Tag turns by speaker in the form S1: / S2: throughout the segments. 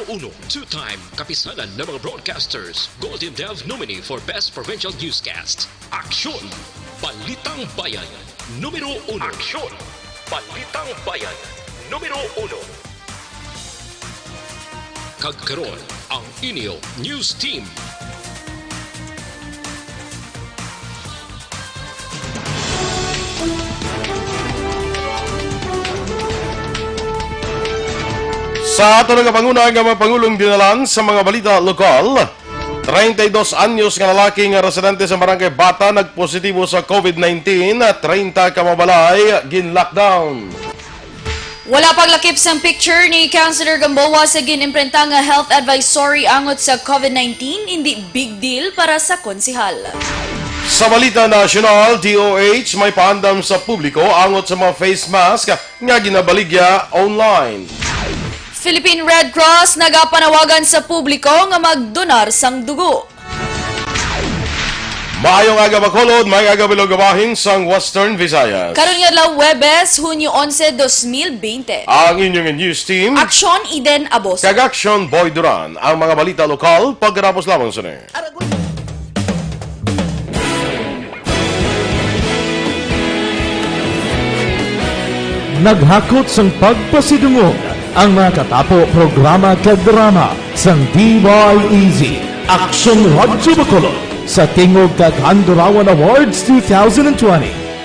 S1: 1, two-time kapisanan ng mga broadcasters, Golden Dev nominee for Best Provincial Newscast. Aksyon! Balitang Bayan, Numero 1. Aksyon! Balitang Bayan, Numero 1. Kagkaroon ang inyo News Team.
S2: Sa ato nga panguna nga mga Pangulong dinalan sa mga balita lokal, 32 anyos nga lalaki nga residente sa barangay Bata nagpositibo sa COVID-19 at 30 ka mabalay gin-lockdown.
S3: Wala paglakip sa picture ni Councilor Gamboa sa gin-imprenta nga health advisory angot sa COVID-19, hindi big deal para sa konsihal.
S2: Sa balita nasyonal, DOH may paandam sa publiko angot sa mga face mask nga ginabaligya online.
S3: Philippine Red Cross nagapanawagan sa publiko nga magdonar sang dugo.
S2: Maayong aga Bacolod, may aga Bilogabahin sang Western Visayas.
S3: Karon nga adlaw Huwebes, Hunyo 11, 2020.
S2: Ang inyong news team,
S3: Aksyon Eden Aboso.
S2: kag Aksyon Boy Duran. Ang mga balita lokal, pagkatapos lamang sa ni.
S4: Naghakot sang pagpasidungog ang mga katapo programa kag drama sang DYEZ Aksyon Radyo Bacolod sa Tingog kag Handurawan Awards 2020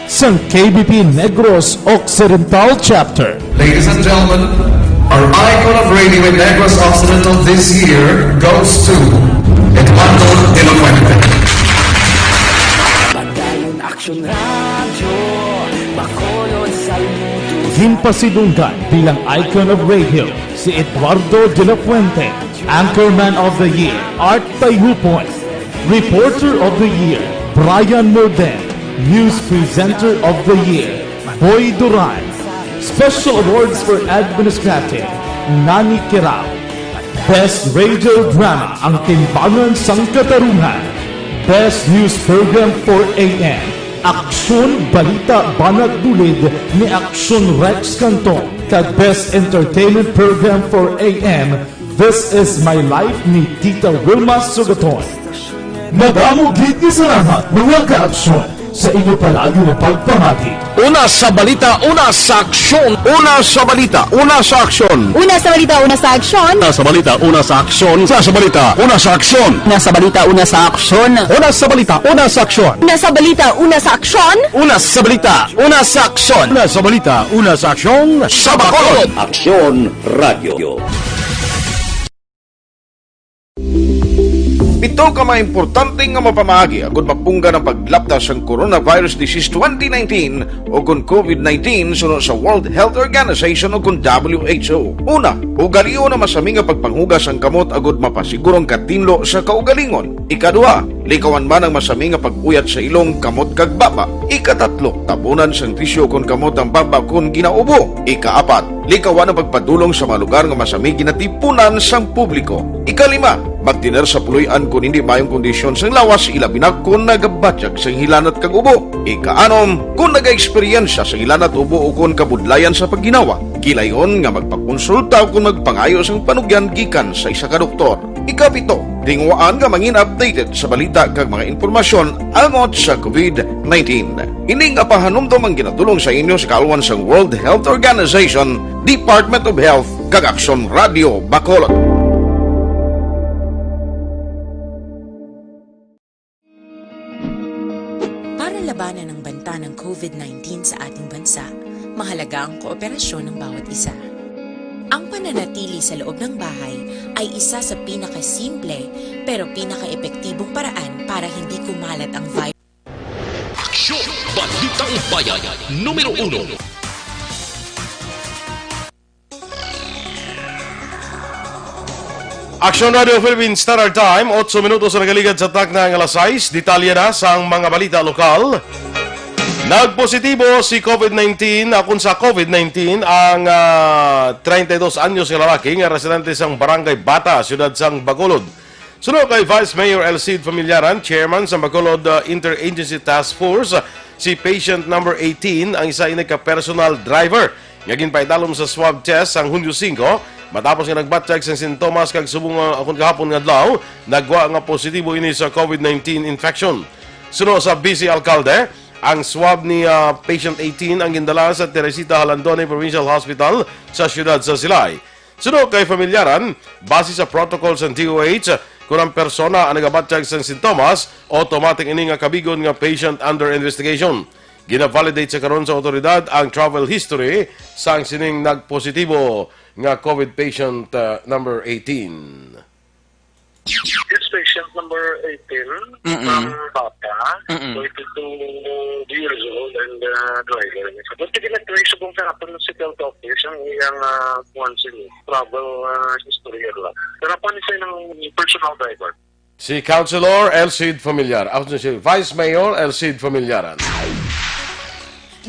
S4: sang KBP Negros Occidental Chapter.
S5: Ladies and gentlemen, our icon of radio in Negros Occidental this year goes to Eduardo Elocuente.
S6: Pagdayon Aksyon Radyo, Bacolod Saludo.
S4: Himpasidunggan bilang icon of radio si Eduardo de la Fuente, Anchorman of the Year, Art Tayhupon, Reporter of the Year, Brian Morden, News Presenter of the Year, Boy Duran, Special Awards for Administrative, Nani Kirao, Best Radio Drama ang Timbangan sang Katarungan, Best News Program for AM, Aksyon Balita Banat Bulid ni Aksyon Rex Canton, kag Best Entertainment Program for AM, This Is My Life ni Tita Wilma Sugaton. Madamo gid ni salamat mga ka-aksyon sa inyo palagi na pagpamati.
S7: Una sa balita, una sa aksyon. Una sa balita, una sa aksyon.
S8: Una sa balita, una sa aksyon.
S7: Una sa balita, una sa aksyon. Una sa balita, una sa aksyon.
S8: Una sa balita, una sa aksyon.
S7: Una sa balita, una sa aksyon.
S8: Una sa balita, una sa aksyon.
S7: Una sa balita, una sa aksyon. Una sa balita, una sa aksyon. Sa Bacolod.
S9: Aksyon Radio.
S10: Ito ka mga importante nga mapamahagi agud mapungga ng paglaptas ang Coronavirus Disease 2019 o kung COVID-19 sunod sa World Health Organization o kung WHO. Una, ugaliyo na masami nga pagpanghugas ang kamot agud mapasigurong katinlo sa kaugalingon. Ikaduha, likawan man ang masami nga pag-uyat sa ilong kamot kag baba. Ikatatlo, tabunan sang tisyo kung kamot ang baba kung ginaubo. Ikaapat, likawan ang pagpadulong sa mga lugar nga masami ginatipunan sang publiko. Ikalima, magtiner sa puluyan kung hindi mayong kondisyon sang lawas, ilabi na kung nagabatyak sang hilanat kag ubo. Ikaanom, kung nag-eksperyensya sa hilanat ubo o kung kabudlayan sa pagginawa. Gilayon nga magpakonsulta o kung magpangayo sang panugyan gikan sa isa ka doktor. Ikapito, tingwaan nga mangin updated sa balita kag mga impormasyon angot sa COVID-19. Ining apahanumdom ang ginatulong sa inyo sa kaalwan sang World Health Organization, Department of Health kag Aksyon Radio Bacolod.
S11: Para labanan ang banta ng COVID-19 sa ating bansa, mahalaga ang kooperasyon ng bawat isa. Ang pananatili sa loob ng bahay ay isa sa pinakasimple pero pinaka-epektibong paraan para hindi kumalat ang virus.
S1: Aksyon! Balitang Bayan, Numero 1.
S2: Aksyon Radio Philippines Standard Time, 8 minutos na nagaligad sa tak ng alas 6. Detalye na sa mga balita lokal. Nagpositibo si COVID-19, akon sa COVID-19 ang 32 anyos ng lalaki nga residente sang barangay Bata, siyudad sang Bacolod. Sunod kay Vice Mayor Elcid Familiaran, Chairman sa Bacolod Interagency Task Force, si patient number 18 ang isa ka personal driver. Nga ginpaidalom sa swab test ang Hunyo 5 Matapos nga nagbatcheck sa sintomas kag subong akong kahapon nga adlaw, nagwa nga positibo ini sa COVID-19 infection. Suno sa BC Alcalde, ang swab ni patient 18 ang gindala sa Teresita Halandone Provincial Hospital sa siyudad sa Silay. Suno kay familyaran, base sa protocols ng DOH, kung ang persona ang nagabatcheck sa sintomas, automatic ini nga kabigon nga patient under investigation. Gina-validate sa karon sa otoridad ang travel history sa sining nagpositibo nga COVID patient number 18.
S12: This patient number 18 from Bata, 22 years old and driver. But tinag-trace kung kahapon sa health office ang iyang travel history lang. Pero pa ni siya ng personal driver.
S2: Si Councilor Elcid Familiar. Ako si Vice Mayor Elcid Familiaran.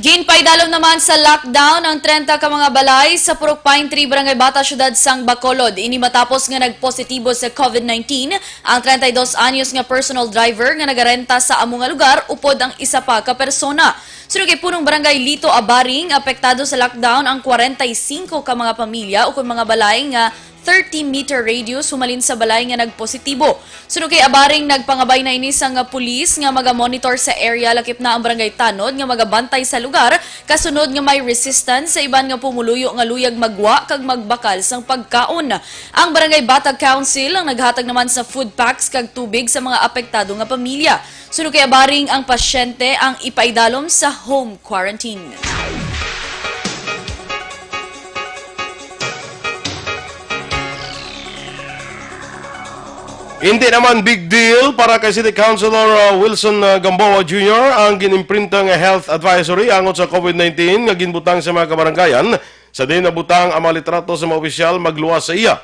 S3: Ginpaidalom naman sa lockdown ang 30 ka mga balay sa Purok Pine Tree, Barangay Bata, Syudad sang Bacolod. Ini matapos nga nagpositibo sa COVID-19 ang 32 anyos nga personal driver nga nagarenta sa among nga lugar upod ang isa pa ka persona. Sunod kay punong Barangay Lito Abaring, apektado sa lockdown ang 45 ka mga pamilya o kung mga balay nga 30-meter radius humalin sa balay nga nagpositibo. Sunod kay Abaring, nagpangabay na inis ang pulis nga maga-monitor sa area lakip na ang Barangay Tanod nga magabantay sa lugar kasunod nga may resistance sa iban nga pumuluyo nga luyag magwa kag magbakal sang pagkaon. Ang Barangay Bata Council ang naghatag naman sa food packs kag tubig sa mga apektado nga pamilya. Sunod kay Abaring, ang pasyente ang ipaidalom sa home quarantine.
S2: Hindi naman big deal para kay City Councilor Wilson Gamboa Jr. ang ginimprinta nga health advisory angot sa COVID-19 nga ginbutang sa mga kabaranggayan sa din nabutang ang mga litrato sa mga opisyal magluwas sa iya.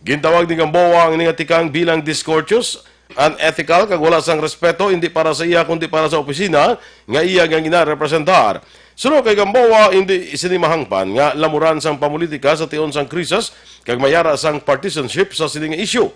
S2: Gintawag ni Gamboa ang ningatikang bilang discourteous, unethical kag wala sang respeto hindi para sa iya kundi para sa opisina nga iya nga ginarepresentar. Suno kay Gamboa hindi sinimahangpan nga lamuran sang pamulitika sa tion sang krisis kag mayara sang partisanship sa sining issue.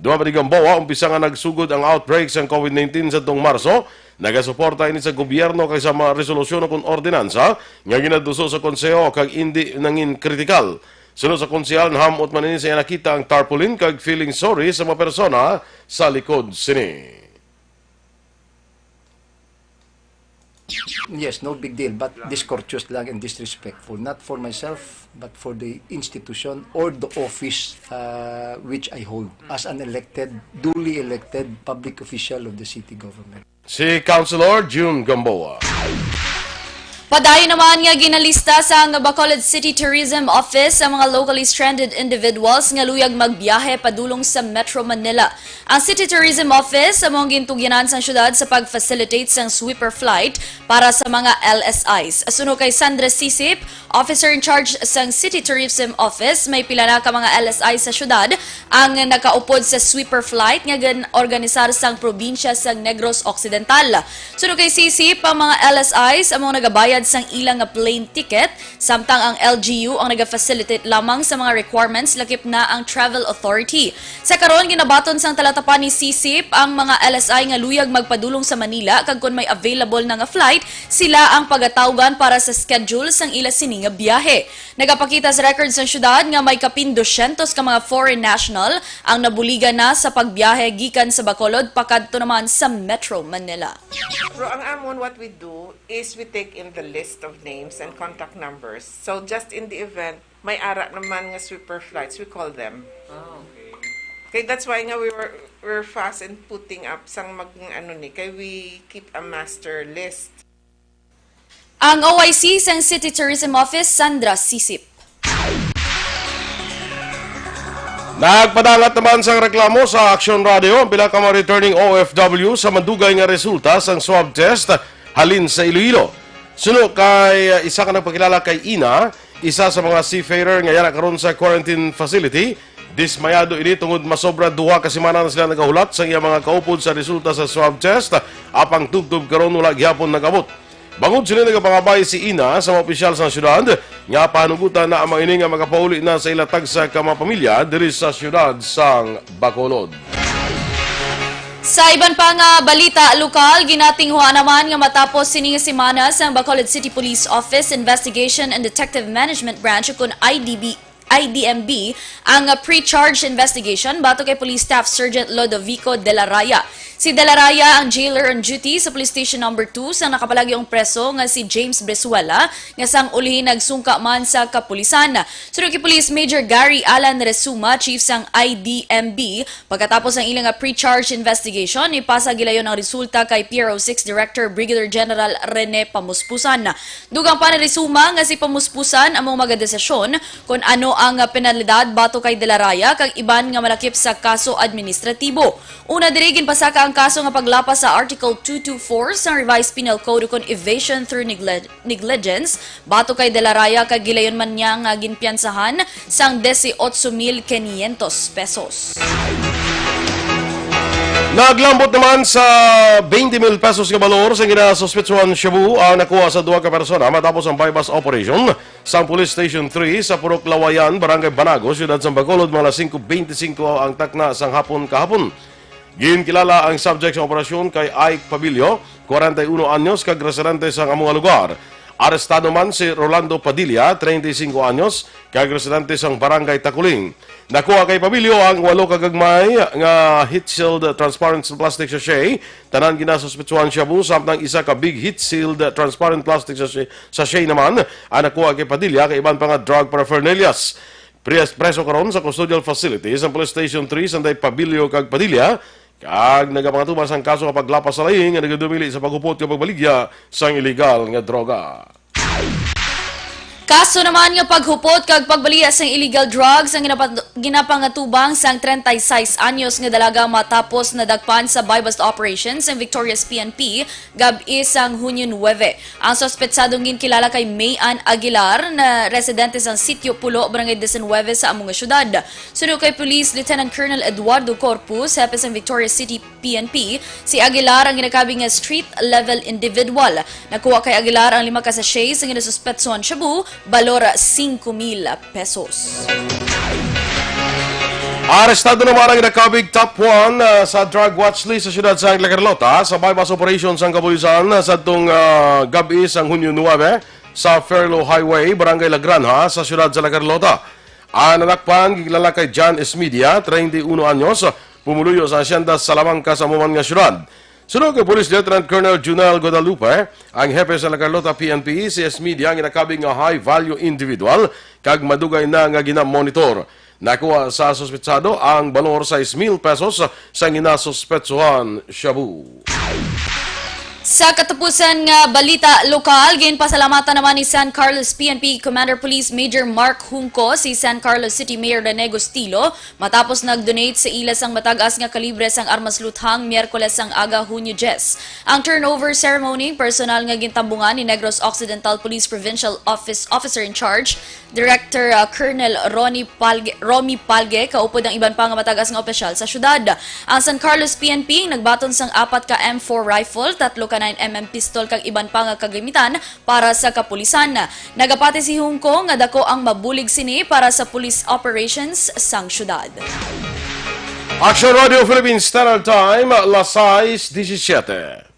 S2: Duha pa ni Gamboa, umpisa nga nagsugod ang outbreak sa COVID-19 sa 2 Marso, nagasuporta ini sa gobyerno kay sa mga resolusyon o ordinansa nga ginaduso sa konseho kag hindi nangin kritikal. Sunod sa konsehal, hamot man ini sa nakita ang tarpaulin kag feeling sorry sa mga persona sa likod sini.
S13: Yes, no big deal, but discourteous lang and disrespectful, not for myself, but for the institution or the office which I hold as an elected, duly elected public official of the city government.
S2: Si Councilor June Gamboa.
S3: Padayon naman nga ginalista sa Bacolod City Tourism Office ang mga locally stranded individuals nga luyag magbiyahe padulong sa Metro Manila. Ang City Tourism Office among gintugyanan sa syudad sa pag-facilitate sang sweeper flight para sa mga LSIs. Asuno kay Sandra Sisip, officer in charge sang City Tourism Office, may pila na ka mga LSI sa syudad ang nakaupod sa sweeper flight nga organisar sang probinsya sang Negros Occidental. Suno kay Sisip, ang mga LSIs among nagabayad sang ilang nga plane ticket, samtang ang LGU ang naga-facilitate lamang sa mga requirements lakip na ang Travel Authority. Sa karon ginabaton sang talatapan ni Sisip ang mga LSI nga luyag magpadulong sa Manila kag kun may available na nga flight, sila ang pagatawgan para sa schedule sang ila sini nga biyahe. Nagapakita sa records sa syudad nga may kapin 200 ka mga foreign national ang nabuligan na sa pagbiyahe gikan sa Bacolod pakadto naman sa Metro Manila.
S14: So ang amon what we do is we take in the list of names and contact numbers. So just in the event may ara naman nga sweeper flights, we call them. Oh, okay. Okay, that's why nga we're fast in putting up sang kay we keep a master list.
S3: Ang OIC sang City Tourism Office, Sandra Sisip.
S2: Nagpadalat naman sang reklamo sa Aksyon Radio ang pila ka mga returning OFW sa madugay nga resulta sang swab test halin sa Iloilo. Suno kay isa ka nagpakilala kay Ina, isa sa mga seafarer nga yara karon sa quarantine facility. Dismayado ini tungod masobra 2 ka semana na sila nagahulat sa iya mga kaupod sa resulta sa swab test, apang tubtub karon wala gihapon nagabot. Bangod sila nagapangabay si Ina sa mga opisyal sa syudad nga panugutan na ang mga ini nga makapauli na sa ilatag sa mga pamilya diri sa syudad sang Bacolod.
S3: Sa iban pa nga balita lokal, ginatinghuan naman nga matapos sining semana sa Bacolod City Police Office Investigation and Detective Management Branch kung IDB IDMB ang pre-charge investigation bato kay Police Staff Sergeant Lodovico de la Raya. Si De La Raya ang jailer on duty sa Police Station No. 2 sang nakapalagyong preso nga si James Bresuela nga sang ulihin nagsungka man sa kapulisan. Sunod kay Police Major Gary Alan Resuma, chief sang IDMB, pagkatapos ang ilang pre-charge investigation, ipasa gilayon ang resulta kay PRO6 Director Brigadier General Rene Pamuspusan. Dugang pa ni Resuma nga si Pamuspusan among magadesisyon kung ano ang penalidad bato kay De La Raya kag iban nga malakip sa kaso administratibo. Una diri ginpasaka ang kaso nga paglapas sa Article 224 sa Revised Penal Code kon evasion through negligence bato kay De La Raya kag gilayon man niya nga ginpiyansahan sang 18,500 pesos.
S2: Naglambot naman sa 20,000 pesos nga balor sa ginasuspetsuhan Shabu ang nakuha sa duwa ka persona matapos ang bypass operation sa Police Station 3 sa Purok Lawayan, Barangay Banago, Siyudad ng Bacolod, mga 5:25 ang takna sang hapon kahapon. Ginkilala ang subject sa operasyon kay Ike Pabilio, 41 anyos, kag residente sa among lugar. Arestado man si Rolando Padilla, 35 anyos, kag residente sa Barangay Takuling. Nakuha kay Pabilio ang 8 kagagmay nga heat-sealed transparent plastic sachet. Tanan ginasuspetsuhan Shabu samtang isa ka big heat-sealed transparent plastic sachet naman ang nakuha kay Padilla kay iban pa nga drug paraphernalias. Preso karon sa custodial facilities ang Police Station 3 sanday Pabilio kag Padilla. Kag nagapangatubas ang kaso kapag lapas sa laing nga nagadumili sa paghupot kapag baligya sa illegal nga droga.
S3: Kaso naman nga paghupot kag pagbaliya sang illegal drugs ang ginapangatubang sang 36 anyos nga dalaga matapos nadagpan sa bypass operations sa Victoria's PNP gabi sang Hunyo 9. Ang suspetsadong ginkilala kay Mayan Aguilar na residente sang Sitio Pulo, Barangay 19 sa among syudad. Sunod kay Police Lieutenant Colonel Eduardo Corpus, hepe sang Victoria's City PNP, si Aguilar ang ginakabing nga street level individual. Nakuha kay Aguilar ang 5 ka sachet sa ginasuspetsuhan Shabu, balor 5,000 pesos.
S2: Arestado naman ang nakabig top 1 sa drug watch list sa siyudad sa Carlota sa bypass operation sa kapulisan sa itong gabi sa Hunyo 9 sa Fairlow Highway, Barangay La Granja sa siyudad sa Carlota. Ang nadakpan gigilala kay John Esmedia, 31 anyos, pumuluyo sa asyenda sa Salamanca sa Muman nga siyudad. Sunod kay Police Lieutenant Colonel Junel Guadalupe, ang hepe sa La Carlota PNP, si Esmedia ang ginakabing nga high-value individual kag madugay na nga ginamonitor. Nakuha sa suspetsado ang balor sa 6,000 pesos sa ginasuspetsuhan Shabu.
S3: Sa katapusan nga balita lokal, ginpasalamatan naman ni San Carlos PNP Commander Police Major Mark Junco si San Carlos City Mayor Rene Gostilo matapos nag-donate sa ilas ang matagas nga kalibre sang armas luthang Miyerkules sang aga Hunyo 10. Ang turnover ceremony, personal nga gintambungan ni Negros Occidental Police Provincial Officer in Charge, Director Colonel Romy Palge, kaupod ang iban pa nga matagas nga opisyal sa syudad. Ang San Carlos PNP nagbaton sang 4 ka M4 rifle, 3 ka 9mm pistol kag iban pa nga kagamitan para sa kapulisan. Nagapati si Junco nga dako ang mabulig sini para sa police operations sang syudad.
S2: Aksyon Radio Philippines Standard Time, las 6:17.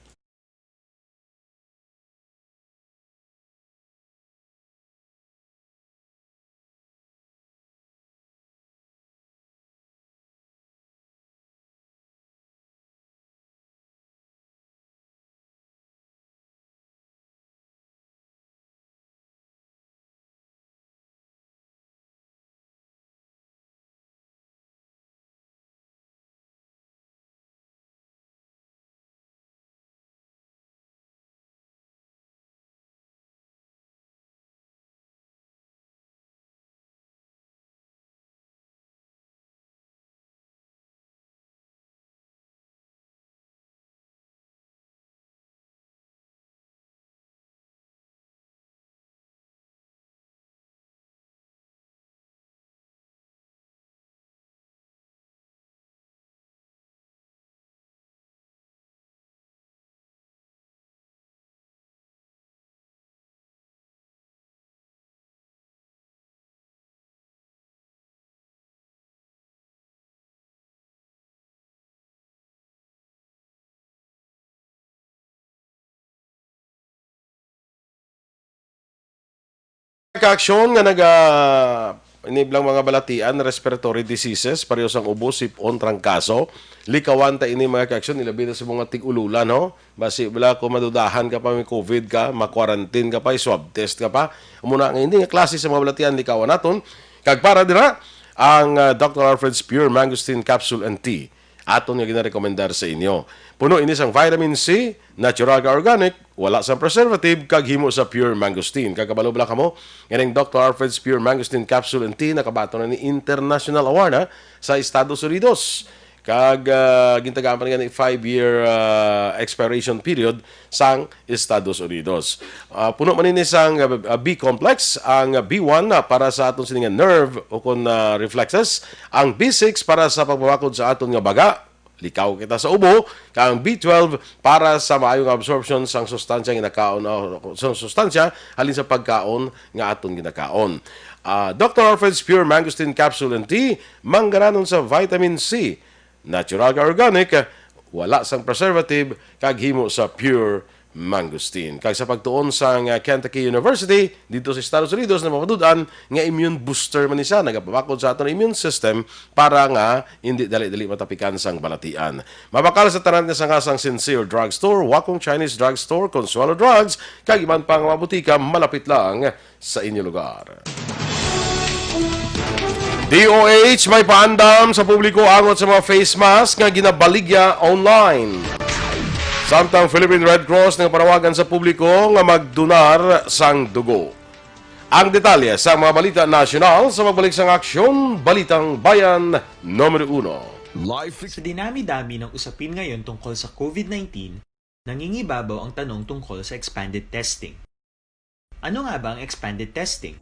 S2: Aksyon nga iniblang mga balatian, respiratory diseases, pareho sang ubo, sipon, trangkaso. Likawan ta ini mga ka-aksyon, ilabi na sa mga tig-ululan, no? Basi, wala ko madudahan ka pa, may COVID ka, ma-quarantine ka pa, swab test ka pa. Muna nga hindi nga klase sa mga balatian, likawan naton. Kag para dira, ang Dr. Alfred's Pure Mangosteen Capsule and Tea. Aton nga ginarekomendar sa inyo. Puno ini sang vitamin C, natural ka organic, wala sa preservative, kag himo sa pure mangosteen. Kagabalo bala kamo, nganing Dr. Alfred's Pure Mangosteen Capsule and Tea nakabato na ni International Award sa Estados Unidos. Kag gintagaan pa nga 5-year expiration period sang Estados Unidos. Puno man ini sang B-complex, ang B1 para sa aton sininga nerve o kun reflexes, ang B6 para sa pagbabakod sa aton nga baga, likaw kita sa ubo, kang B12 para sa maayong absorption sang sustansya nga ginakaon sa sustansya halin sa pagkaon nga aton ginakaon. Dr. Alfred's Pure Mangosteen Capsule and Tea manggaranon sa vitamin C, natural ka organic, wala sang preservative, kag himo sa pure mangosteen. Kag sa pagtuon sa Kentucky University dito sa Estados Unidos na mapadudan nga immune booster man isa, nagapabakod sa aton immune system para nga hindi dali-dali matapikan sang balatian. Mabakal sa tanan nga sang Sincere Drugstore, Wakong Chinese Drugstore, Consuelo Drugs, kag iban pang mga butika malapit lang sa inyo lugar. DOH may paandam sa publiko angot sa mga face mask nga ginabaligya online. Samtang Philippine Red Cross nga panawagan sa publiko nga magdonar sang dugo. Ang detalye sa mga balita nasyonal sa magbalik sang aksyon, Balitang Bayan, Numero 1.
S15: Sa dinami-dami ng usapin ngayon tungkol sa COVID-19, nangingibabaw ang tanong tungkol sa expanded testing. Ano nga ba ang expanded testing?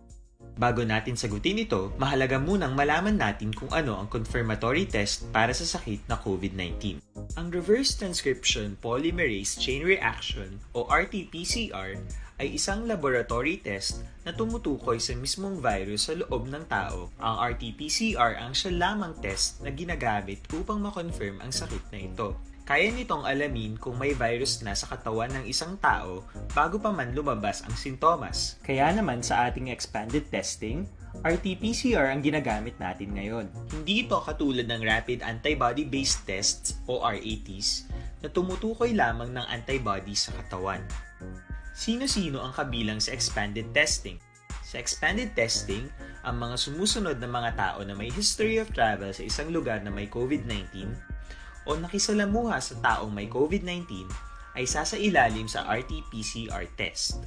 S15: Bago natin sagutin ito, mahalaga munang malaman natin kung ano ang confirmatory test para sa sakit na COVID-19. Ang Reverse Transcription Polymerase Chain Reaction o RT-PCR ay isang laboratory test na tumutukoy sa mismong virus sa loob ng tao. Ang RT-PCR ang siya lamang test na ginagamit upang makonfirm ang sakit na ito. Kaya nitong alamin kung may virus na sa katawan ng isang tao bago pa man lumabas ang sintomas. Kaya naman sa ating expanded testing, RT-PCR ang ginagamit natin ngayon. Hindi ito katulad ng Rapid Antibody-Based Tests o RATs na tumutukoy lamang ng antibodies sa katawan. Sino-sino ang kabilang sa expanded testing? Sa expanded testing, ang mga sumusunod na mga tao na may history of travel sa isang lugar na may COVID-19 o nakisalamuha sa taong may COVID-19 ay sasailalim sa RT-PCR test.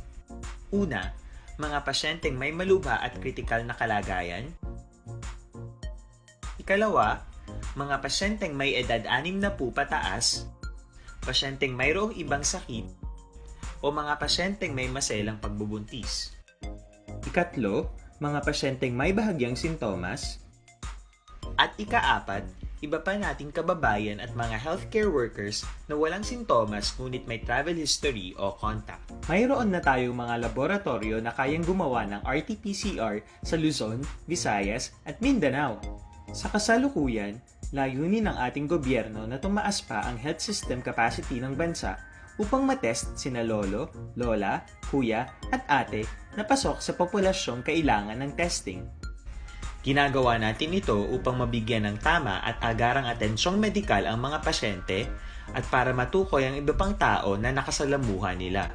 S15: Una, mga pasyenteng may malubha at kritikal na kalagayan. Ikalawa, mga pasyenteng may edad 60 pataas, pasyenteng mayroong ibang sakit, o mga pasyenteng may maselang pagbubuntis. Ikatlo, mga pasyenteng may bahagyang sintomas. At ikaapat, iba pa nating kababayan at mga healthcare workers na walang sintomas ngunit may travel history o contact. Mayroon na tayong mga laboratorio na kayang gumawa ng RT-PCR sa Luzon, Visayas at Mindanao. Sa kasalukuyan, layunin ng ating gobyerno na tumaas pa ang health system capacity ng bansa upang matest sina lolo, lola, kuya at ate na pasok sa populasyong kailangan ng testing. Ginagawa natin ito upang mabigyan ng tama at agarang atensyong medikal ang mga pasyente at para matukoy ang iba pang tao na nakasalamuha nila.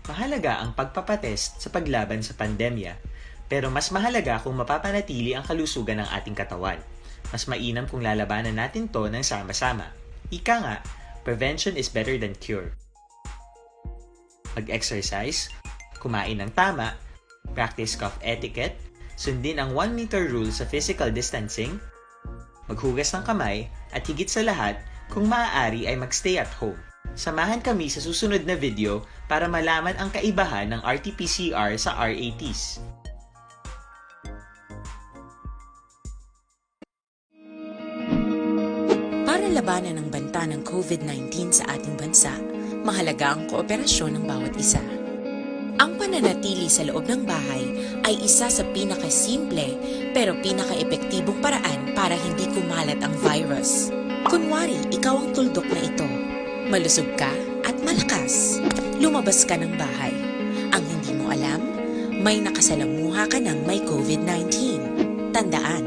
S15: Mahalaga ang pagpapatest sa paglaban sa pandemya, pero mas mahalaga kung mapapanatili ang kalusugan ng ating katawan. Mas mainam kung lalabanan natin to ng sama-sama. Ika nga, prevention is better than cure. Mag-exercise, kumain ng tama, practice cough etiquette, sundin ang 1 meter rule sa physical distancing, maghugas ng kamay, at higit sa lahat, kung maaari ay magstay at home. Samahan kami sa susunod na video para malaman ang kaibahan ng RT-PCR sa RATs.
S11: Para labanan ang banta ng COVID-19 sa ating bansa, mahalaga ang kooperasyon ng bawat isa. Ang pananatili sa loob ng bahay ay isa sa pinakasimple pero pinaka-epektibong paraan para hindi kumalat ang virus. Kunwari, ikaw ang tuldok na ito. Malusog ka at malakas. Lumabas ka ng bahay. Ang hindi mo alam, may nakasalamuha ka ng may COVID-19. Tandaan,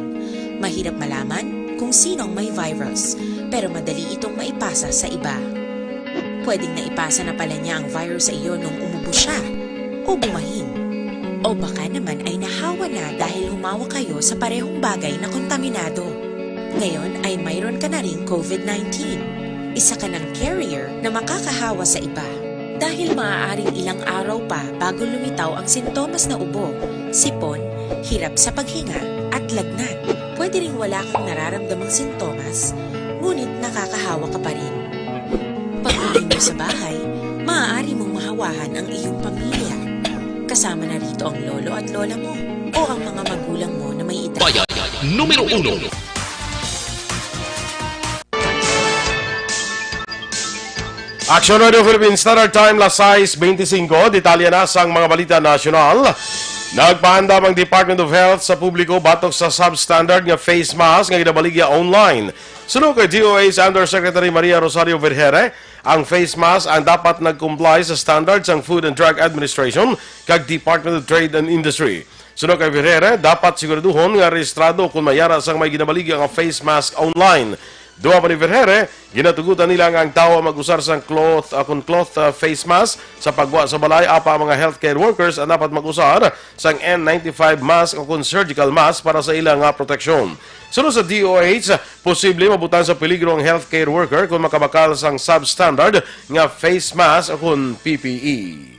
S11: mahirap malaman kung sinong may virus, pero madali itong maipasa sa iba. Pwedeng naipasa na pala niya ang virus sa iyo nung umubo siya o bumahin. O baka naman ay nahawa na dahil humawa kayo sa parehong bagay na kontaminado. Ngayon ay mayroon ka na ring COVID-19. Isa ka ng carrier na makakahawa sa iba. Dahil maaaring ilang araw pa bago lumitaw ang sintomas na ubo, sipon, hirap sa paghinga at lagnat. Pwede ring wala kang nararamdamang sintomas, ngunit nakakahawa ka pa rin. Pag-uwi mo sa bahay, maaari mong mahawahan ang iyong pamilya. Kasama na rito ang lolo at lola mo o ang mga magulang mo na may edad.
S1: Bayan, numero 1.
S2: Aksyon Radio Philippines Standard Time, las 6:25. Detalye na sang mga balita nasyonal. Nagpahandam ang Department of Health sa publiko batok sa substandard nga face mask nga ginabaligya online. Sunod kay DOH's Undersecretary Maria Rosario Vergere, ang face mask ang dapat nag-comply sa standards ng Food and Drug Administration kag Department of Trade and Industry. Sunod kay Vergere, dapat siguraduhon nga rehistrado kung mayara sang may ginabaligya nga face mask online. Duha pa ni Vergere, ginatugutan nila nga ang tao mag-usar sang cloth face mask sa pagwa sa balay. Apa mga healthcare workers ang dapat mag-usar sang N95 mask o surgical mask para sa ilang proteksyon. Sunod sa DOH, posible mabutan sa peligro ang healthcare worker kung makabakal sang substandard nga face mask o PPE.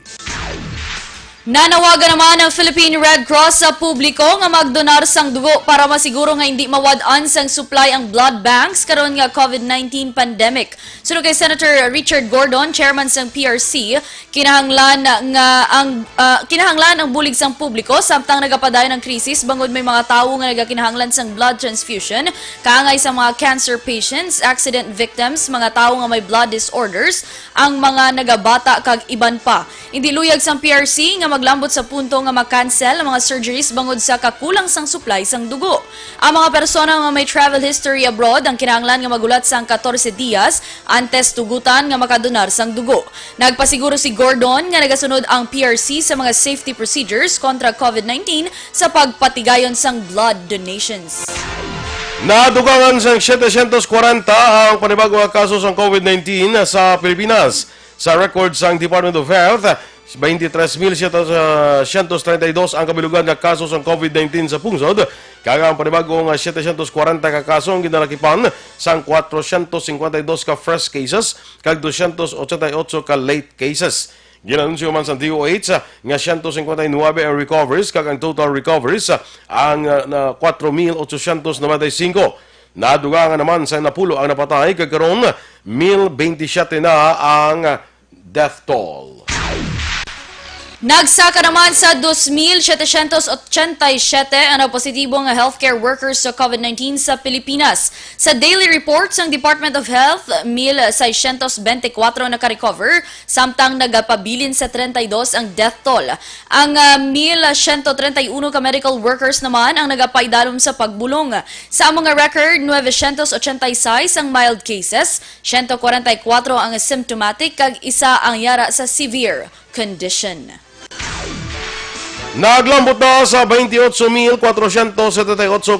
S3: Nanawagan naman ang Philippine Red Cross sa publiko nga magdonar sang dugo para masiguro nga hindi mawad-an sang supply ang blood banks karon nga COVID-19 pandemic. Sunod kay Senator Richard Gordon, chairman sang PRC, kinahanglan ang bulig sang publiko samtang nagapadayon ng krisis bangod may mga tawo nga nagakinahanglan sang blood transfusion, kaangay sa mga cancer patients, accident victims, mga tawo nga may blood disorders, ang mga nagabata kag iban pa. Hindi luyag sang PRC nga maglambot sa punto nga makancel ang mga surgeries bangod sa kakulang sang supply sang dugo. Ang mga persona nga may travel history abroad ang kinahanglan nga magulat sang 14 dias antes tugutan nga makadonar sang dugo. Nagpasiguro si Gordon nga nagasunod ang PRC sa mga safety procedures kontra COVID-19 sa pagpatigayon sang blood donations.
S2: Nadugangan sang 740 ang panibagong kaso sang COVID-19 sa Pilipinas. Sa record sang Department of Health, 23,732 ang kabilugan nga kaso sang COVID-19 sa pungsod, kaya ang panibagong 740 ka kaso ang ginalakipan sang 452 ka fresh cases kag 288 ka late cases. Ginanunsyo man sa DOH nga 159 ang recoveries kag ang total recoveries ang 4,895. Nadugangan naman sa napulo ang napatay kag karon 1,027 na ang death toll.
S3: Nagsaka naman sa 2,787 ang positibong healthcare workers sa COVID-19 sa Pilipinas. Sa daily reports ng Department of Health, 1,624 naka-recover, samtang nagapabilin sa 32 ang death toll. Ang 1,131 ka medical workers naman ang nagapaidalom sa pagbulong. Sa mga record, 986 ang mild cases, 144 ang symptomatic, kag isa ang yara sa severe condition.
S2: Naglambot na sa 28,478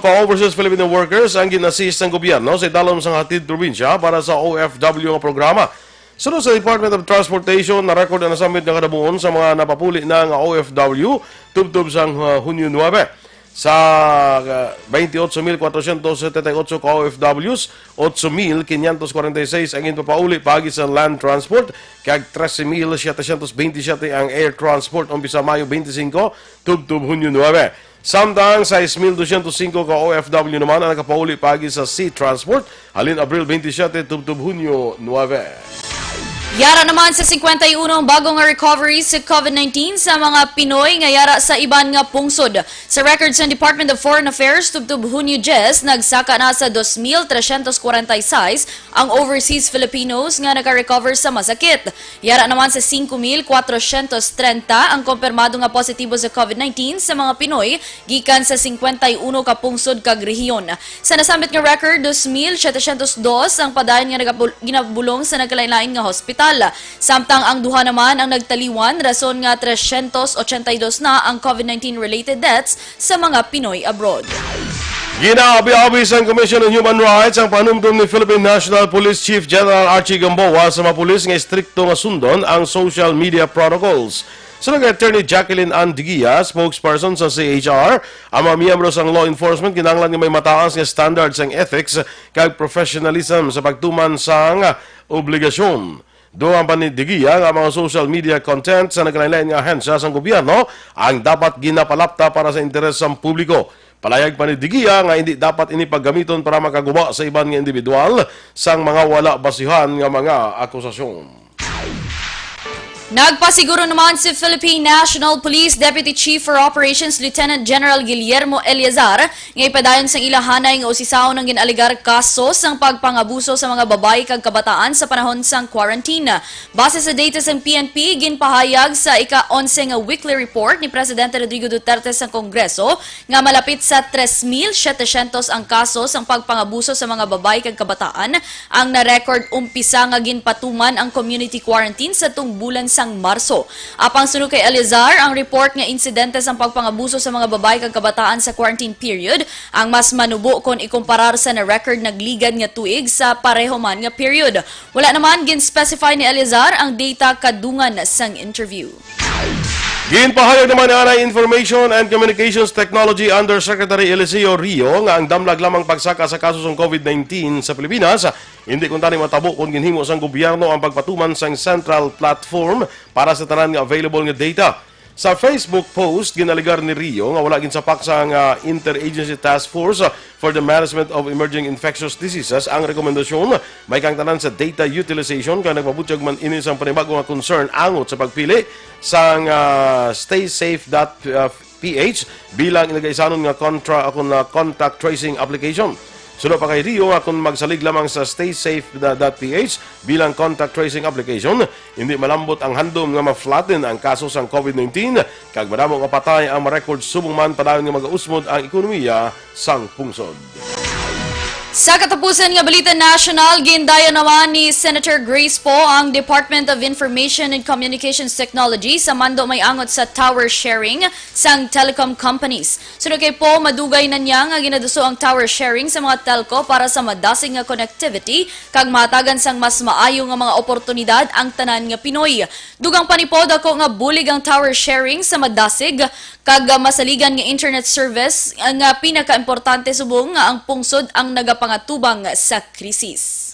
S2: ka overseas Filipino workers ang ginassist ng gobyerno sa dalawang sang hatid probinsya para sa OFW nga programa. Sunod sa Department of Transportation, na-record na nasamit ng kadabuon sa mga napapuli na nga OFW tubtub sang Hunyo 9. Sa 28,478 ka OFWs, 8,546 ang inpapauli pagi sa land transport, kag 13,727 ang air transport umpisa Mayo 25 tubtub Hunyo 9. Samtang 6,205 ka OFW naman ang nakapauli pagi sa sea transport halin Abril 27 tubtub Hunyo 9.
S3: Yara naman sa 51 bagong recovery sa COVID-19 sa mga Pinoy nga yara sa iban nga pungsod. Sa records ng Department of Foreign Affairs tubtub Hunyo 10, nagsaka na sa 2,346 ang overseas Filipinos nga naka-recover sa masakit. Yara naman sa 5,430 ang kumpirmado nga positibo sa COVID-19 sa mga Pinoy gikan sa 51 ka pungsod kag rehiyon. Sa nasambit nga record, 2,702 ang padayon nga ginabulong sa nagkalain-lain nga hospital. Samtang ang duha naman ang nagtaliwan, rason nga 382 na ang COVID-19 related deaths sa mga Pinoy abroad.
S2: Ginaabi-abi sa Commission on Human Rights ang panumdum ni Philippine National Police Chief General Archie Gamboa sa mga pulis nga istrikto nga sundon ang social media protocols. Sunod kay Attorney Jacqueline Ann Digia, spokesperson sa CHR, ang mga miyembro sa law enforcement kinahanglan nga may mataas nga standards ang ethics kag professionalism sa pagtuman sa obligasyon. Doon pa ni Digia ang mga social media content sa nagkalain nga ahensya sa gobyerno ang dapat ginapalapta para sa interes sa publiko. Palayag pa ni Digia nga hindi dapat ini paggamiton para makaguba sa iban nga individual sang mga wala basihan nga mga akusasyon.
S3: Nagpasiguro naman si Philippine National Police Deputy Chief for Operations Lieutenant General Guillermo Eleazar nga ipadayon sang ilahanay nga usisaw ng ginaligar kaso sang pagpangabuso sa mga babae kag kabataan sa panahon sang quarantine. Base sa data sang PNP, ginpahayag sa ika-11 nga weekly report ni Presidente Rodrigo Duterte sa Kongreso nga malapit sa 3,700 ang kaso sang pagpangabuso sa mga babae kag kabataan ang na-record umpisa nga ginpatuman ang community quarantine sa tung bulan sang Marso. Apang sunod kay Eleazar, ang report nga insidente sa pagpangabuso sa mga babae kag kabataan sa quarantine period ang mas manubo kon ikumparar sa na-record nagligad nga tuig sa pareho man nga period. Wala naman gin-specify ni Eleazar ang data kadungan sang interview.
S2: Ginpahayag naman ni Information and Communications Technology Undersecretary Eliseo Rio nga ang damlag lamang pagsaka sa kaso ng COVID-19 sa Pilipinas, hindi kuntani matabo kung ginhimo sang gobyerno ang pagpatuman sang central platform para sa tanan nga available nga data. Sa Facebook post, ginaligar ni Rio nga wala ginsapak sang Interagency Task Force for the Management of Emerging Infectious Diseases ang rekomendasyon may kang tanan sa data utilization kaya nagpabutyag man ini sang panibago nga concern angot sa pagpili sang staysafe.ph bilang inagaisanon nga contact tracing application. Sunod pa kay Rio nga kung magsalig lamang sa staysafe.ph bilang contact tracing application, hindi malambot ang handom nga ma-flatten ang kaso sang COVID-19 kag madamo nga patay ang ma-record subong man padayon nga mag-usmod ang ekonomiya sang pungsod.
S3: Sa katapusan nga balita national, gindayo naman ni Senator Grace Poe ang Department of Information and Communications Technology sa mando may angot sa tower sharing sang telecom companies. Sunod kay Poe, madugay na niya nga ginaduso ang tower sharing sa mga telco para sa madasig nga connectivity kag matagan sang mas maayo nga mga oportunidad ang tanan nga Pinoy. Dugang pa ni Poe dako nga bulig ang tower sharing sa madasig kag masaligan nga internet service nga pinaka-importante subong nga ang pungsod ang nagapangatubang sa krisis.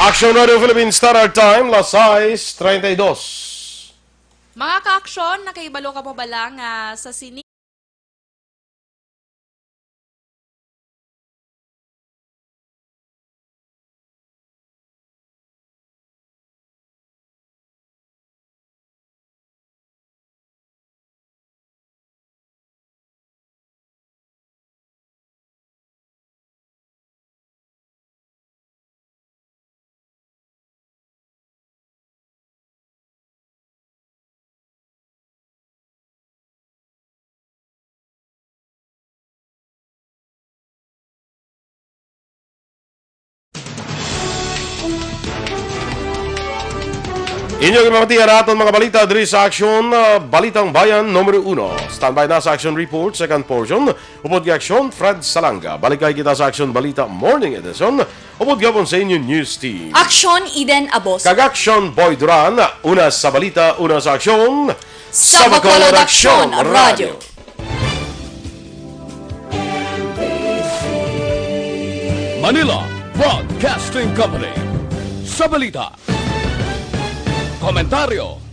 S2: Aksyon Radio Philippines Standard Time, las 6:32.
S16: Mga ka-aksyon, nakaibalo ka pa ba lang sa sini?
S2: Inyong imamatihan natin mga balita diri sa Aksyon, Balitang Bayan, Numero 1. Standby na sa Aksyon Report, second portion. Upod kay Aksyon, Fred Salanga. Balikay kita sa Aksyon Balita Morning Edition. Upod gapon sa inyong news team.
S3: Aksyon, Eden Aboso.
S2: Kag-Aksyon, Boy Duran. Una sa balita, una sa Aksyon.
S3: Sa Bacolod Aksyon Radio.
S7: Manila Broadcasting Company. Sa balita. Komentaryo